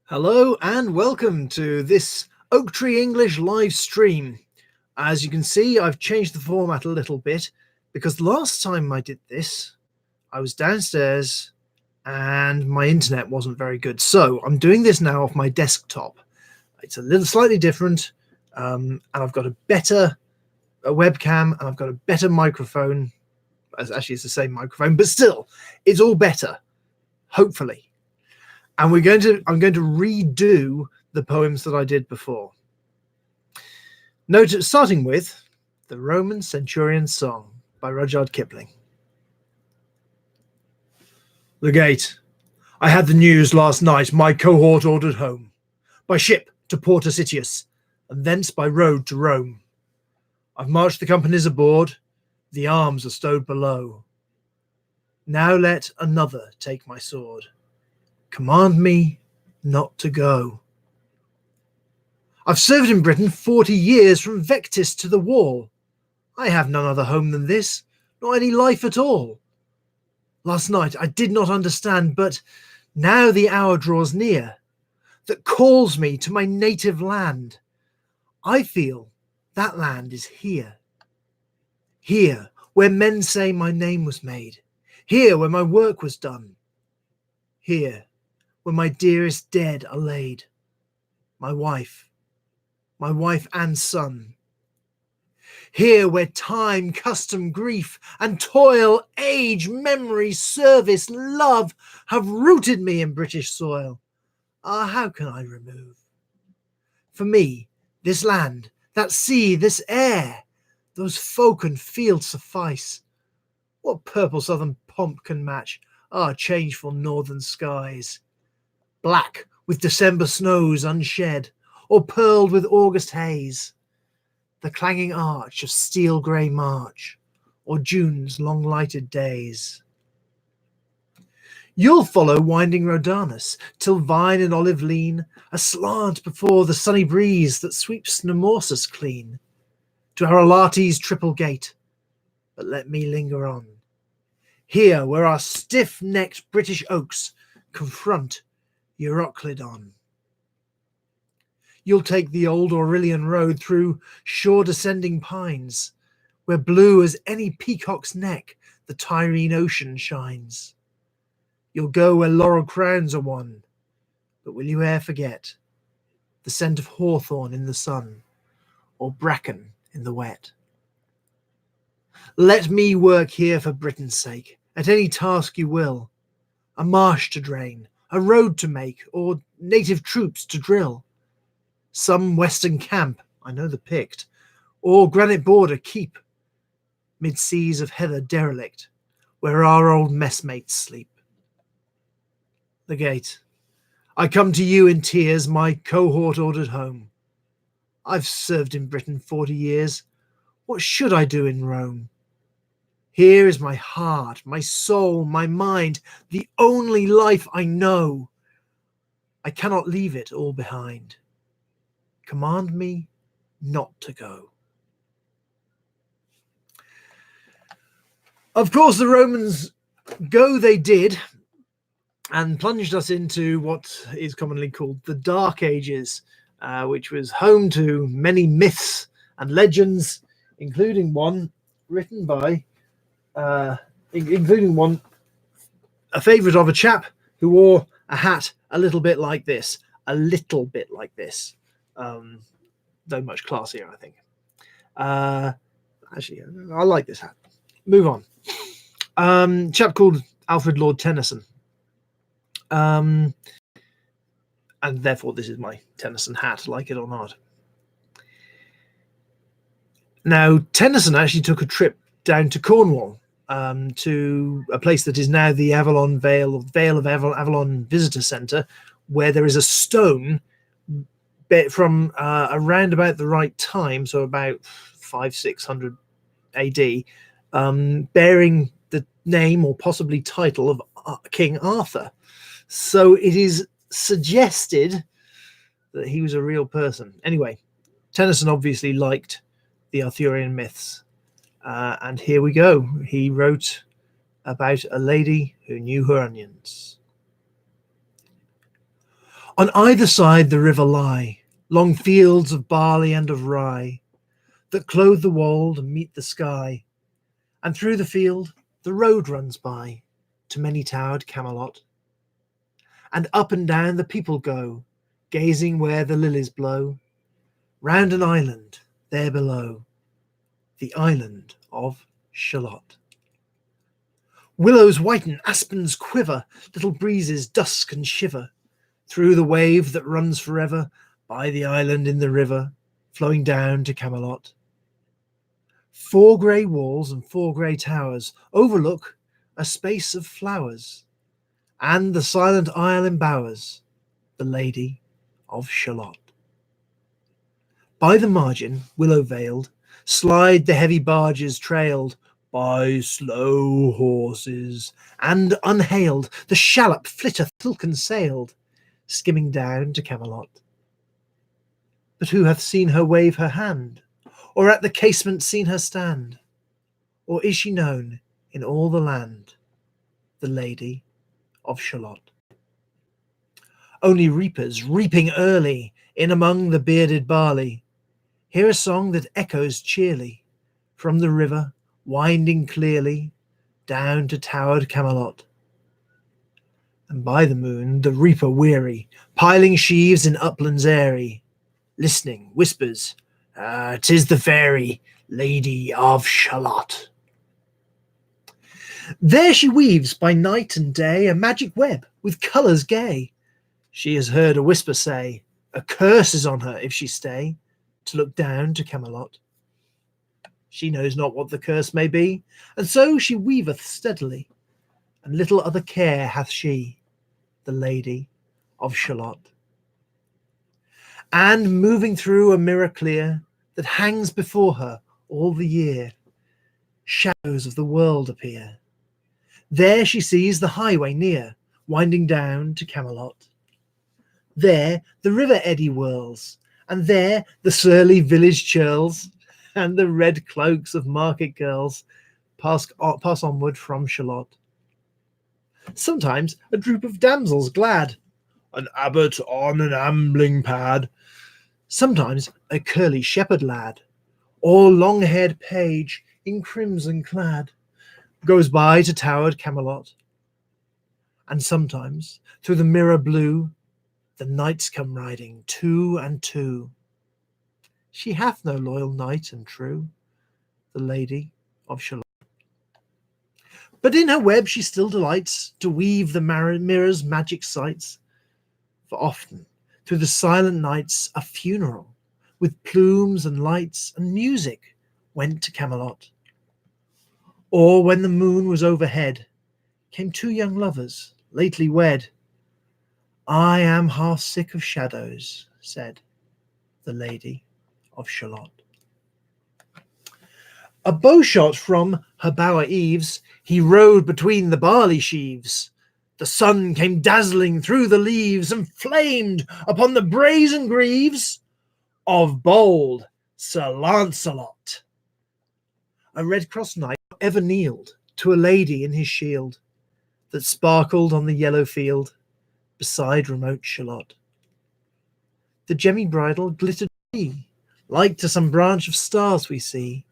Hello and welcome to this Oak Tree English live stream. As you can see, I've changed the format a little bit because last time I did this, I was downstairs and my internet wasn't very good. So I'm doing this now off my desktop. It's a little slightly different, and I've got a better webcam and I've got a better microphone. Actually, it's the same microphone, but still, it's all better, hopefully. And I'm going to redo the poems that I did before. Note, starting with The Roman Centurion's Song by Rudyard Kipling. The gate. I had the news last night, my cohort ordered home, by ship to Port Asitius, and thence by road to Rome. I've marched the companies aboard, the arms are stowed below. Now let another take my sword. Command me not to go. I've served in Britain 40 years, from Vectis to the wall. I have none other home than this, nor any life at all. Last night I did not understand, but now the hour draws near that calls me to my native land. I feel that land is here. Here, where men say my name was made. Here, where my work was done. Here, where my dearest dead are laid. My wife and son. Here where time, custom, grief, and toil, age, memory, service, love have rooted me in British soil. Ah, how can I remove? For me, this land, that sea, this air, those folk and fields suffice. What purple southern pomp can match our changeful northern skies? Black with December snows unshed, or pearled with August haze, the clanging arch of steel grey March, or June's long lighted days. You'll follow winding Rhodanus, till vine and olive lean aslant before the sunny breeze that sweeps Nemausus clean, to Haralates' triple gate. But let me linger on, here where our stiff-necked British oaks confront Euroclydon. You'll take the old Aurelian road through shore-descending pines, where blue as any peacock's neck the Tyrrhene ocean shines. You'll go where laurel crowns are won, but will you e'er forget the scent of hawthorn in the sun, or bracken in the wet? Let me work here for Britain's sake, at any task you will, a marsh to drain, a road to make, or native troops to drill. Some western camp, I know the picked, or granite border keep, mid seas of heather derelict, where our old messmates sleep. The gate. I come to you in tears, my cohort ordered home. I've served in Britain 40 years. What should I do in Rome? Here is my heart, my soul, my mind, the only life I know. I cannot leave it all behind. Command me not to go. Of course, the Romans go they did, and plunged us into what is commonly called the Dark Ages, which was home to many myths and legends, including one written by, a favourite of a chap who wore a hat a little bit like this, though much classier, I think. Actually, I like this hat. Move on. Chap called Alfred Lord Tennyson. And therefore this is my Tennyson hat, like it or not. Now, Tennyson actually took a trip down to Cornwall, to a place that is now the Avalon Vale of Avalon Visitor Centre, where there is a stone from around about the right time, so about 500-600 AD, bearing the name or possibly title of King Arthur. So it is suggested that he was a real person. Anyway, Tennyson obviously liked the Arthurian myths. And here we go. He wrote about a lady who knew her onions. On either side the river lie long fields of barley and of rye, that clothe the wold and meet the sky, and through the field the road runs by to many-towered Camelot. And up and down the people go, gazing where the lilies blow, round an island there below, the island of Shalott. Willows whiten, aspens quiver, little breezes dusk and shiver, through the wave that runs forever, by the island in the river, flowing down to Camelot. 4 grey walls and 4 grey towers overlook a space of flowers, and the silent isle embowers the Lady of Shalott. By the margin, willow-veiled, slide the heavy barges trailed by slow horses, and unhailed the shallop flitteth silken-sailed, skimming down to Camelot. But who hath seen her wave her hand, or at the casement seen her stand? Or is she known in all the land, the Lady of Shalott? Only reapers, reaping early, in among the bearded barley, hear a song that echoes cheerly from the river, winding clearly down to towered Camelot. And by the moon the reaper weary, piling sheaves in uplands airy, listening, whispers, "'Tis the fairy Lady of Shalott." There she weaves by night and day a magic web with colours gay. She has heard a whisper say, a curse is on her if she stay to look down to Camelot. She knows not what the curse may be, and so she weaveth steadily, and little other care hath she, the Lady of Shalott. And moving through a mirror clear that hangs before her all the year, shadows of the world appear. There she sees the highway near, winding down to Camelot. There the river eddy whirls, and there the surly village churls, and the red cloaks of market girls pass onward from Shalott. Sometimes a troop of damsels glad, an abbot on an ambling pad, sometimes a curly shepherd lad, or long-haired page in crimson clad, goes by to towered Camelot. And sometimes through the mirror blue the knights come riding 2 and 2. She hath no loyal knight and true, the Lady of Shalott. But in her web she still delights to weave the mirror's magic sights. For often through the silent nights a funeral with plumes and lights and music went to Camelot. Or when the moon was overhead came 2 young lovers lately wed. I am half sick of shadows, said the Lady of Shalott. A bowshot from her bower eaves he rode between the barley sheaves. The sun came dazzling through the leaves and flamed upon the brazen greaves of bold Sir Lancelot. A red-crossed knight ever kneeled to a lady in his shield that sparkled on the yellow field beside remote Shalott. The gemmy bridle glittered free, like to some branch of stars we see,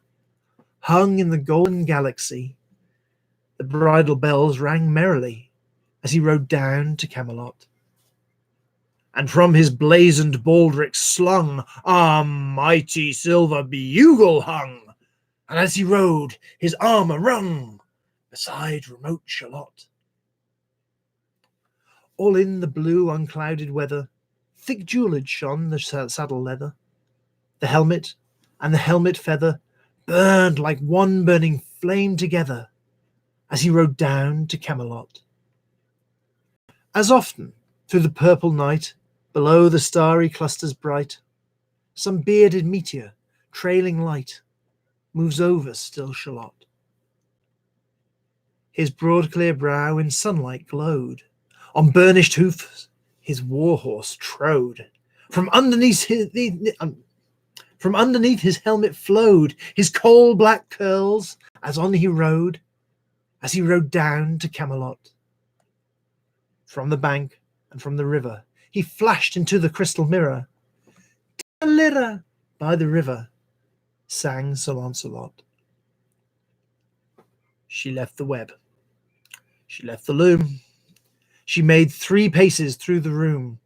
hung in the golden galaxy. The bridle bells rang merrily as he rode down to Camelot. And from his blazoned baldric slung a mighty silver bugle hung, and as he rode his armour rung beside remote Shalott. All in the blue unclouded weather, thick jewellage shone the saddle leather. The helmet and the helmet feather burned like one burning flame together as he rode down to Camelot. As often through the purple night, below the starry clusters bright, some bearded meteor, trailing light, moves over still Shalott. His broad clear brow in sunlight glowed, on burnished hoofs his war horse trode. From underneath his helmet flowed his coal black curls as on he rode down to Camelot. From the bank and from the river he flashed into the crystal mirror. "A lira by the river," sang Sir Launcelot. She left the web. She left the loom. She made 3 paces through the room.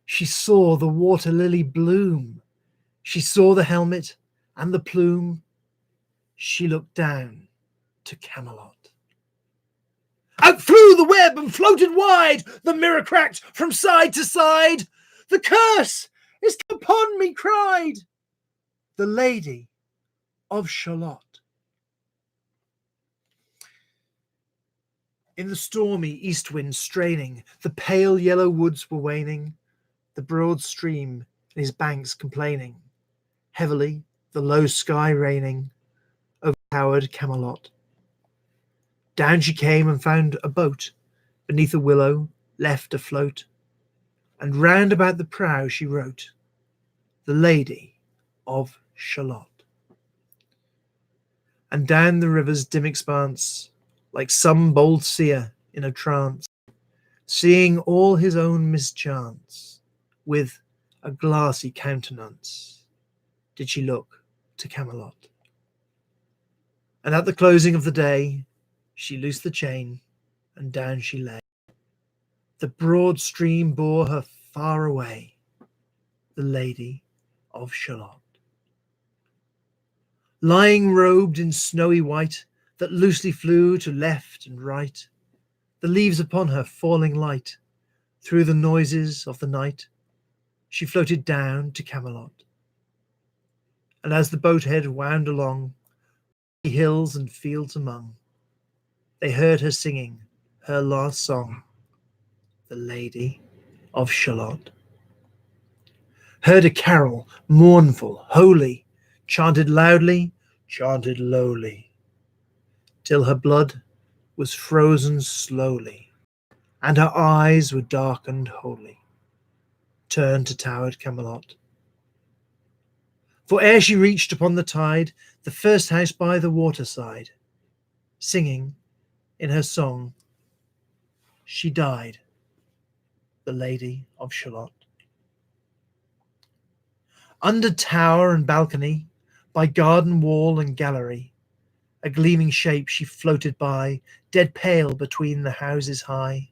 She saw the water lily bloom. She saw the helmet and the plume. She looked down to Camelot. Out flew the web and floated wide. The mirror cracked from side to side. "The curse is upon me," cried the Lady of Shalott. In the stormy east wind straining, the pale yellow woods were waning, the broad stream in his banks complaining, heavily the low sky raining, overpowered Camelot. Down she came and found a boat beneath a willow left afloat, and round about the prow she wrote, "The Lady of Shalott." And down the river's dim expanse, like some bold seer in a trance, seeing all his own mischance, with a glassy countenance, did she look to Camelot. And at the closing of the day, she loosed the chain, and down she lay. The broad stream bore her far away, the Lady of Shalott. Lying robed in snowy white, that loosely flew to left and right, the leaves upon her falling light, through the noises of the night, she floated down to Camelot. And as the boat head wound along, hills and fields among, they heard her singing her last song, the Lady of Shalott. Heard a carol, mournful, holy, chanted loudly, chanted lowly, till her blood was frozen slowly, and her eyes were darkened wholly, turned to towered Camelot. For ere she reached upon the tide the first house by the waterside, singing in her song, she died, the Lady of Shalott. Under tower and balcony, by garden wall and gallery, a gleaming shape she floated by, dead pale between the houses high,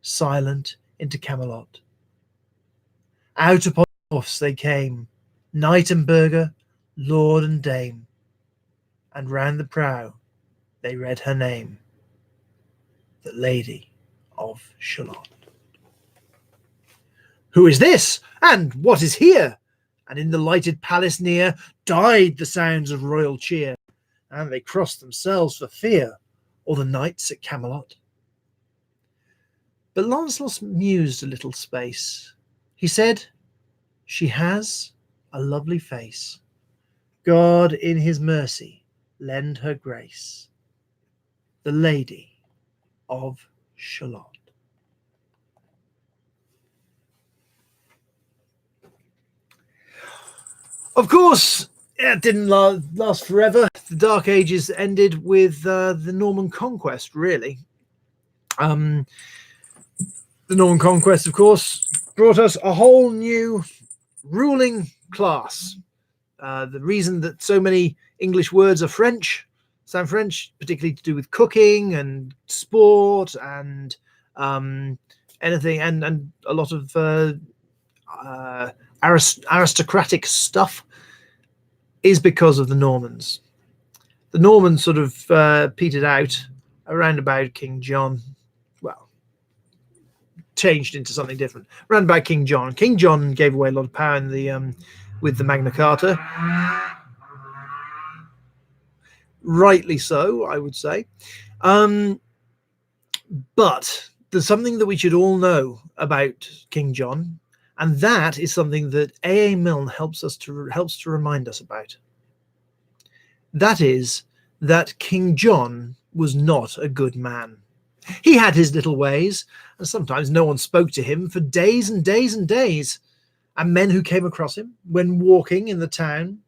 silent into Camelot. Out upon the wharfs they came, knight and burgher, lord and dame, and round the prow they read her name, the Lady of Shalott. "Who is this? And what is here?" And in the lighted palace near died the sounds of royal cheer, and they crossed themselves for fear, all the knights at Camelot. But Lancelot mused a little space. He said, "She has a lovely face. God in his mercy lend her grace, the Lady of Shalott." Of course, it didn't last forever. The Dark Ages ended with the Norman Conquest, really. The Norman Conquest, of course, brought us a whole new ruling class. The reason that so many English words are sound French, particularly to do with cooking and sport and anything, and a lot of aristocratic stuff, is because of the Normans. The Normans sort of petered out around about King John. Well, changed into something different around about King John. King John gave away a lot of power in the with the Magna Carta. Rightly so, I would say. But there's something that we should all know about King John, and that is something that A.A. Milne helps to remind us about. That is that King John was not a good man. He had his little ways, and sometimes no one spoke to him for days and days and days. And men who came across him when walking in the town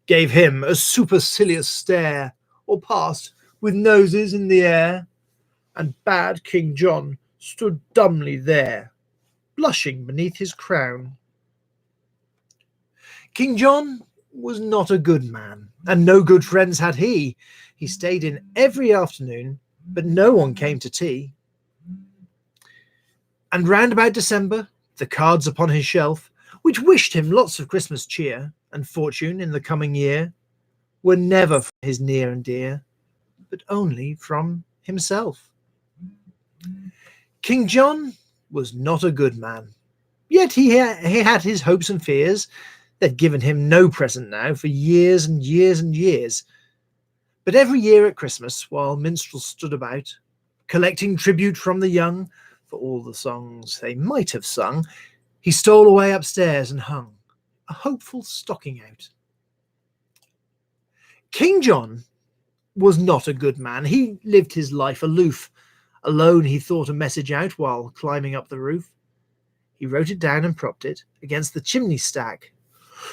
gave him a supercilious stare, or passed with noses in the air, and bad King John stood dumbly there, blushing beneath his crown. King John was not a good man, and no good friends had he. He stayed in every afternoon, but no one came to tea. And round about December, the cards upon his shelf, which wished him lots of Christmas cheer and fortune in the coming year, were never from his near and dear, but only from himself. King John was not a good man, yet he had his hopes and fears. They'd given him no present now for years and years and years. But every year at Christmas, while minstrels stood about, collecting tribute from the young for all the songs they might have sung, he stole away upstairs and hung a hopeful stocking out. King John was not a good man. He lived his life aloof. Alone he thought a message out while climbing up the roof. He wrote it down and propped it against the chimney stack.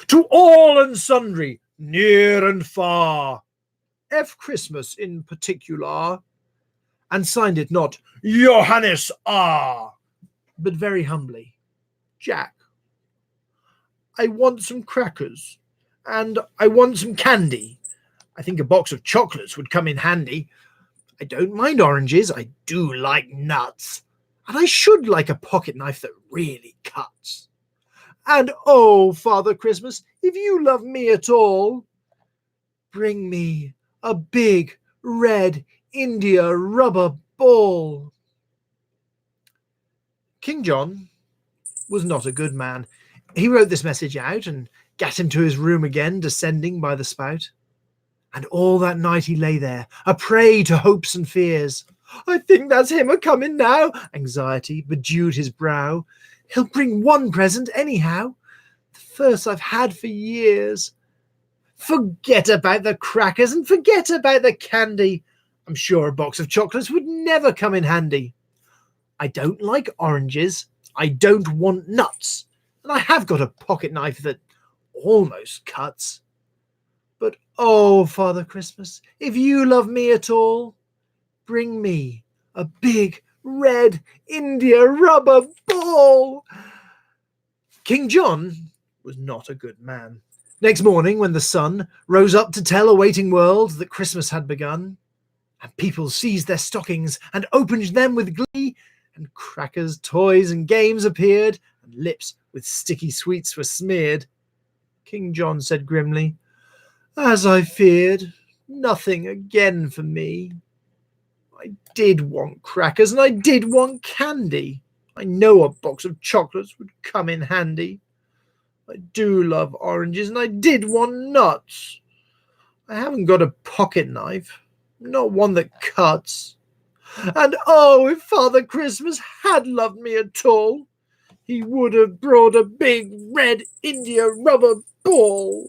To all and sundry, near and far, F. Christmas in particular, and signed it not Johannes R., but very humbly, Jack. I want some crackers, and I want some candy. I think a box of chocolates would come in handy. I don't mind oranges, I do like nuts, and I should like a pocket knife that really cuts. And oh, Father Christmas, if you love me at all, bring me a big red India rubber ball. King John was not a good man. He wrote this message out and gat him to his room again, descending by the spout. And all that night he lay there, a prey to hopes and fears. I think that's him a-coming now. Anxiety bedewed his brow. He'll bring one present anyhow, the first I've had for years. Forget about the crackers and forget about the candy. I'm sure a box of chocolates would never come in handy. I don't like oranges, I don't want nuts, and I have got a pocket knife that almost cuts. But oh, Father Christmas, if you love me at all, bring me a big red India rubber ball. King John was not a good man. Next morning, when the sun rose up to tell a waiting world that Christmas had begun, and people seized their stockings and opened them with glee, and crackers, toys, and games appeared, and lips with sticky sweets were smeared, King John said grimly, as I feared, nothing again for me. I did want crackers, and I did want candy. I know a box of chocolates would come in handy. I do love oranges, and I did want nuts. I haven't got a pocket knife, not one that cuts. And oh, if Father Christmas had loved me at all, he would have brought a big red India rubber ball.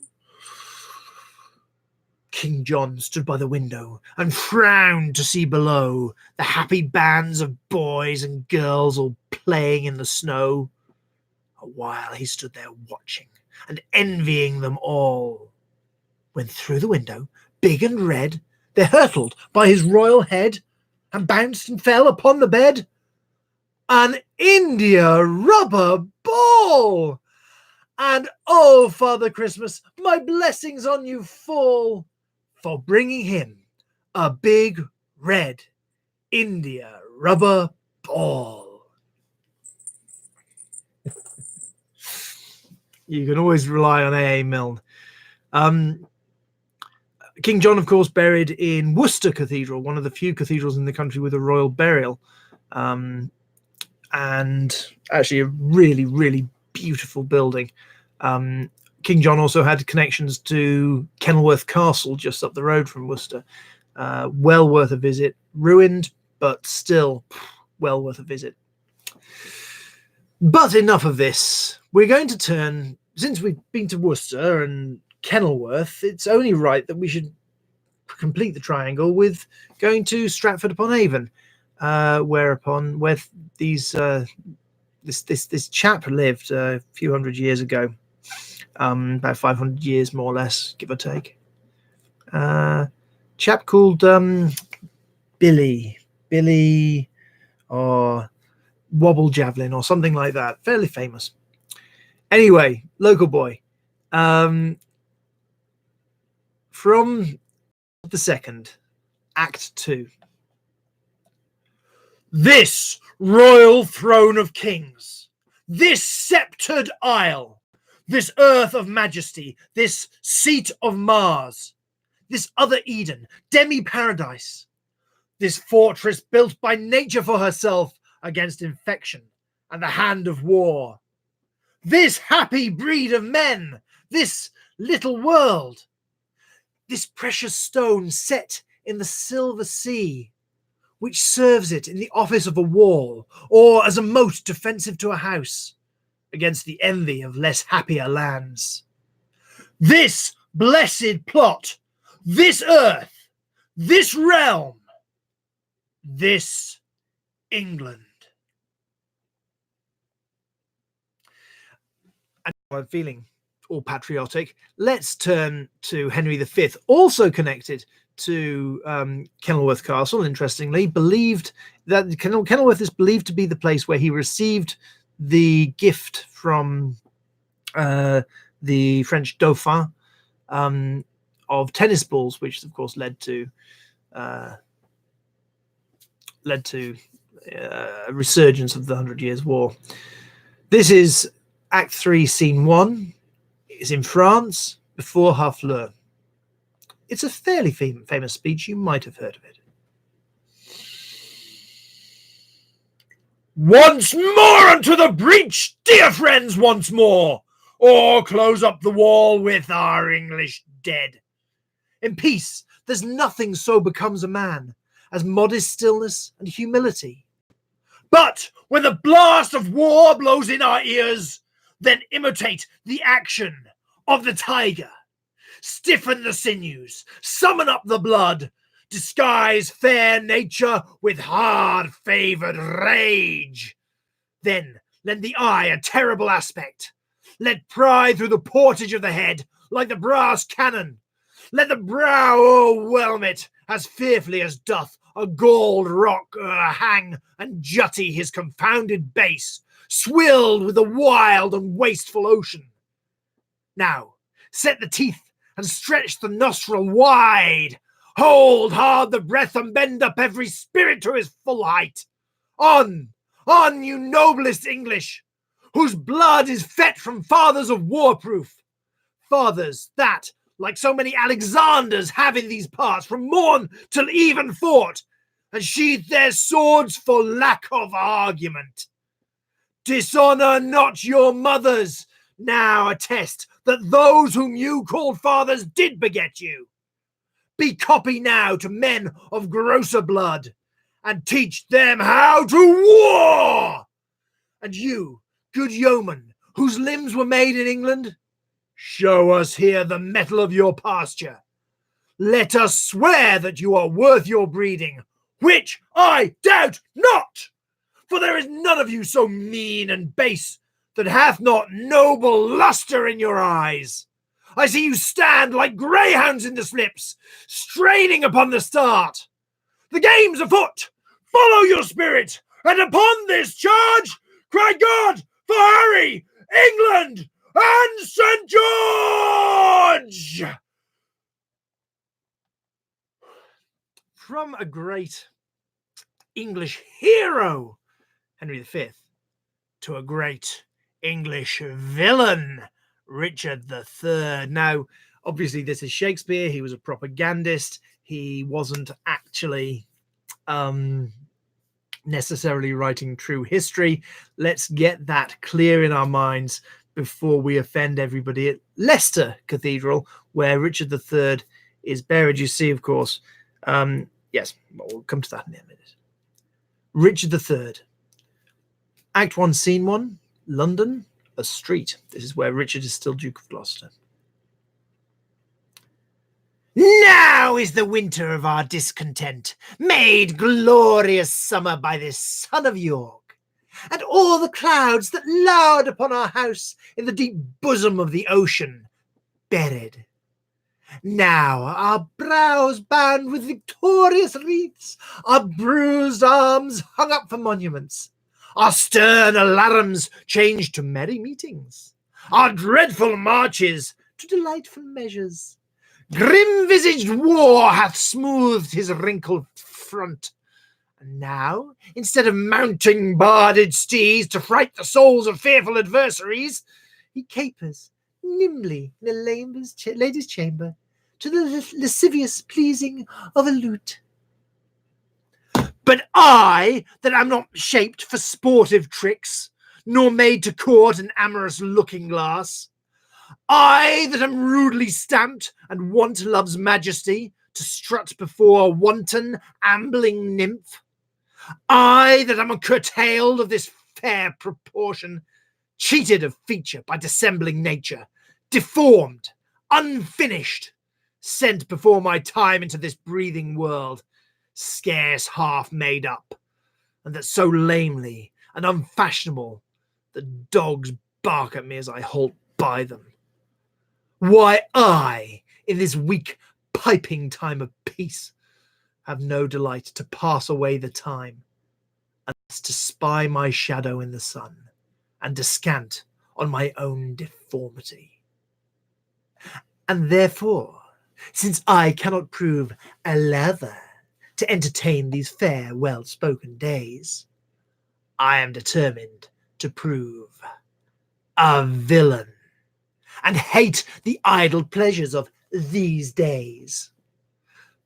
King John stood by the window and frowned to see below the happy bands of boys and girls all playing in the snow. A while he stood there watching and envying them all, when through the window, big and red, there hurtled by his royal head and bounced and fell upon the bed an India rubber ball. And oh, Father Christmas, my blessings on you fall for bringing him a big red India rubber ball. You can always rely on A.A. Milne. King John, of course, buried in Worcester Cathedral, one of the few cathedrals in the country with a royal burial. And actually a really, really beautiful building. King John also had connections to Kenilworth Castle just up the road from Worcester. Well worth a visit. Ruined, but still well worth a visit. But enough of this. We're going to turn, since we've been to Worcester and Kenilworth, it's only right that we should complete the triangle with going to Stratford-upon-Avon, where these this chap lived a few hundred years ago, about 500 years more or less, give or take. Chap called Billy, or wobble javelin or something like that. Fairly famous. Anyway, local boy. From the second, Act 2. This royal throne of kings, this sceptred isle, this earth of majesty, this seat of Mars, this other Eden, demi-paradise, this fortress built by nature for herself against infection and the hand of war, this happy breed of men, this little world, this precious stone set in the silver sea, which serves it in the office of a wall or as a moat defensive to a house against the envy of less happier lands. This blessed plot, this earth, this realm, this England. And I'm feeling all patriotic. Let's turn to Henry V, also connected to Kenilworth Castle, interestingly. Believed that Kenilworth is believed to be the place where he received the gift from the French Dauphin of tennis balls, which of course led to a resurgence of the 100 Years' War. This is Act 3, Scene 1. It's in France, before Harfleur. It's a fairly famous speech. You might have heard of it. Once more unto the breach, dear friends, once more, or close up the wall with our English dead. In peace, there's nothing so becomes a man as modest stillness and humility. But when the blast of war blows in our ears, then imitate the action of the tiger. Stiffen the sinews, summon up the blood, disguise fair nature with hard-favoured rage. Then lend the eye a terrible aspect. Let pry through the portage of the head like the brass cannon. Let the brow o'erwhelm it as fearfully as doth a galled rock hang and jutty his confounded base, swilled with the wild and wasteful ocean. Now set the teeth and stretch the nostril wide. Hold hard the breath and bend up every spirit to his full height. On, you noblest English, whose blood is fet from fathers of war-proof. Fathers that, like so many Alexanders, have in these parts from morn till even fought, and sheathed their swords for lack of argument. Dishonour not your mothers. Now attest that those whom you called fathers did beget you. Be copy now to men of grosser blood, and teach them how to war. And you, good yeoman, whose limbs were made in England, show us here the mettle of your pasture. Let us swear that you are worth your breeding, which I doubt not, for there is none of you so mean and base that hath not noble lustre in your eyes. I see you stand like greyhounds in the slips, straining upon the start. The game's afoot. Follow your spirit, and upon this charge, cry God for Harry, England, and St. George! From a great English hero, Henry V, to a great English villain, Richard III. Now, obviously, this is Shakespeare. He was a propagandist. He wasn't actually necessarily writing true history. Let's get that clear in our minds before we offend everybody at Leicester Cathedral, where Richard III is buried. You see, of course, yes, we'll come to that in a minute. Richard III. Act 1, Scene 1, London, a street. This is where Richard is still Duke of Gloucester. Now is the winter of our discontent made glorious summer by this son of York, and all the clouds that lowered upon our house in the deep bosom of the ocean buried. Now our brows bound with victorious wreaths, our bruised arms hung up for monuments, Our stern alarums changed to merry meetings, our dreadful marches to delightful measures. Grim-visaged war hath smoothed his wrinkled front, and now, instead of mounting barded steeds to fright the souls of fearful adversaries, he capers nimbly in a lady's chamber to the lascivious pleasing of a lute. But I, that am not shaped for sportive tricks, nor made to court an amorous looking-glass, I, that am rudely stamped and want love's majesty to strut before a wanton, ambling nymph, I, that am curtailed of this fair proportion, cheated of feature by dissembling nature, deformed, unfinished, sent before my time into this breathing world, scarce half made up, and that so lamely and unfashionable that dogs bark at me as I halt by them. Why I, in this weak piping time of peace, have no delight to pass away the time, unless to spy my shadow in the sun, and descant on my own deformity. And therefore, since I cannot prove a lover to entertain these fair, well-spoken days, I am determined to prove a villain, and hate the idle pleasures of these days.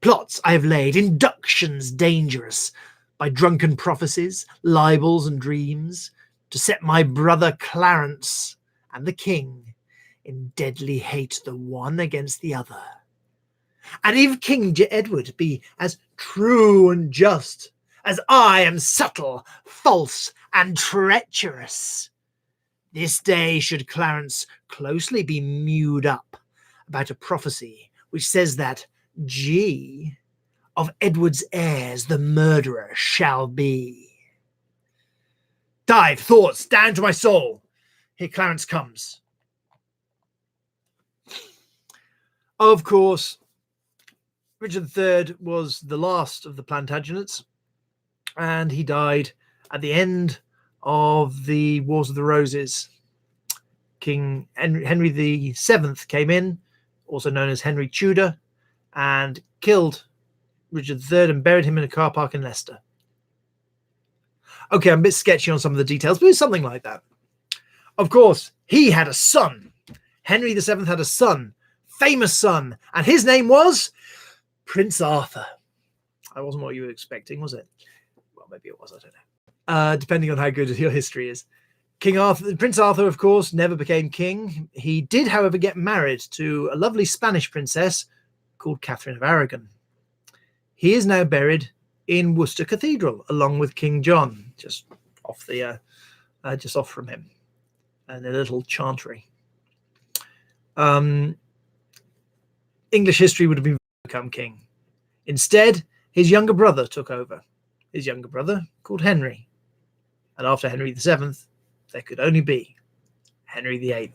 Plots I have laid, inductions dangerous, by drunken prophecies, libels, and dreams, to set my brother Clarence and the king in deadly hate the one against the other. And if King Edward be as true and just as I am subtle, false, and treacherous, this day should Clarence closely be mewed up about a prophecy which says that G of Edward's heirs the murderer shall be. Dive, thoughts, down to my soul. Here Clarence comes. Of course, Richard III was the last of the Plantagenets, and he died at the end of the Wars of the Roses. King Henry VII came in, also known as Henry Tudor, and killed Richard III and buried him in a car park in Leicester. Okay, I'm a bit sketchy on some of the details, but it's something like that. Of course, he had a son. Henry VII had a son, famous son, and his name was Prince Arthur. That wasn't what you were expecting, was it? Well, maybe it was, I don't know. Depending on how good your history is. Prince Arthur, of course, never became king. He did, however, get married to a lovely Spanish princess called Catherine of Aragon. He is now buried in Worcester Cathedral, along with King John, just off from him, and a little chantry. English history would have been become king. Instead, his younger brother took over. His younger brother, called Henry, and after Henry VII, there could only be Henry VIII.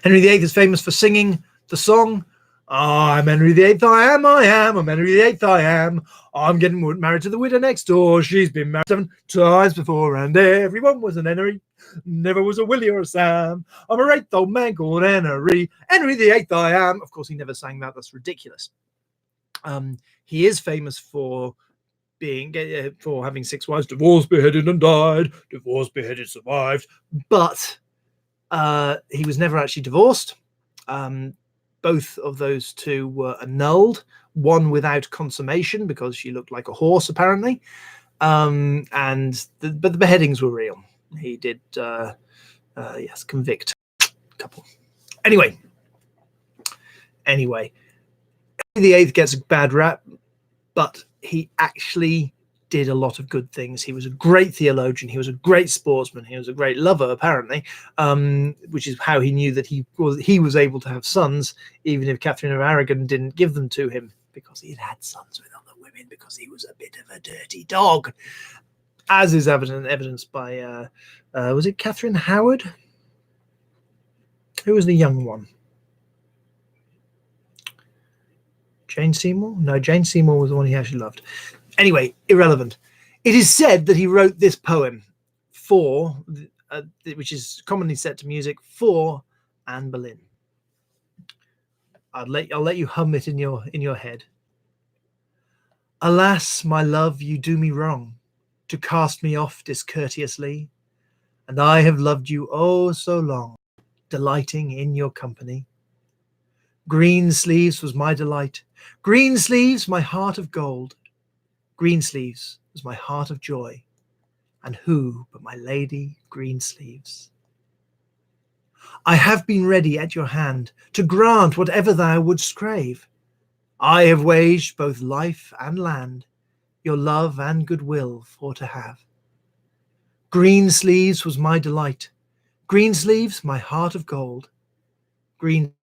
Henry VIII is famous for singing the song, I'm Henry VIII, I'm Henry VIII, I'm getting married to the widow next door. She's been married 7 times before, and everyone was an Henry. Never was a Willie or a Sam. I'm a great old man called Henry. Henry VIII I am. Of course, he never sang that. That's ridiculous. He is famous for having 6 wives, divorced, beheaded, and died. Divorced, beheaded, survived. But he was never actually divorced. Both of those two were annulled. One without consummation because she looked like a horse, apparently. But the beheadings were real. He did, convict a couple. Anyway, Henry VIII gets a bad rap, but he actually did a lot of good things. He was a great theologian. He was a great sportsman. He was a great lover, apparently, which is how he knew that he was able to have sons, even if Catherine of Aragon didn't give them to him, because he had sons with other women, because he was a bit of a dirty dog, as is evidenced by, was it Catherine Howard? Who was the young one? Jane Seymour? No, Jane Seymour was the one he actually loved. Anyway, irrelevant. It is said that he wrote this poem for, which is commonly set to music for Anne Boleyn. I'll let you hum it in your head. Alas, my love, you do me wrong, to cast me off discourteously, and I have loved you oh so long, delighting in your company. Green sleeves was my delight, green sleeves my heart of gold, green sleeves was my heart of joy, and who but my lady green sleeves? I have been ready at your hand to grant whatever thou wouldst crave. I have waged both life and land, your love and goodwill for to have. Green sleeves was my delight, green sleeves my heart of gold, green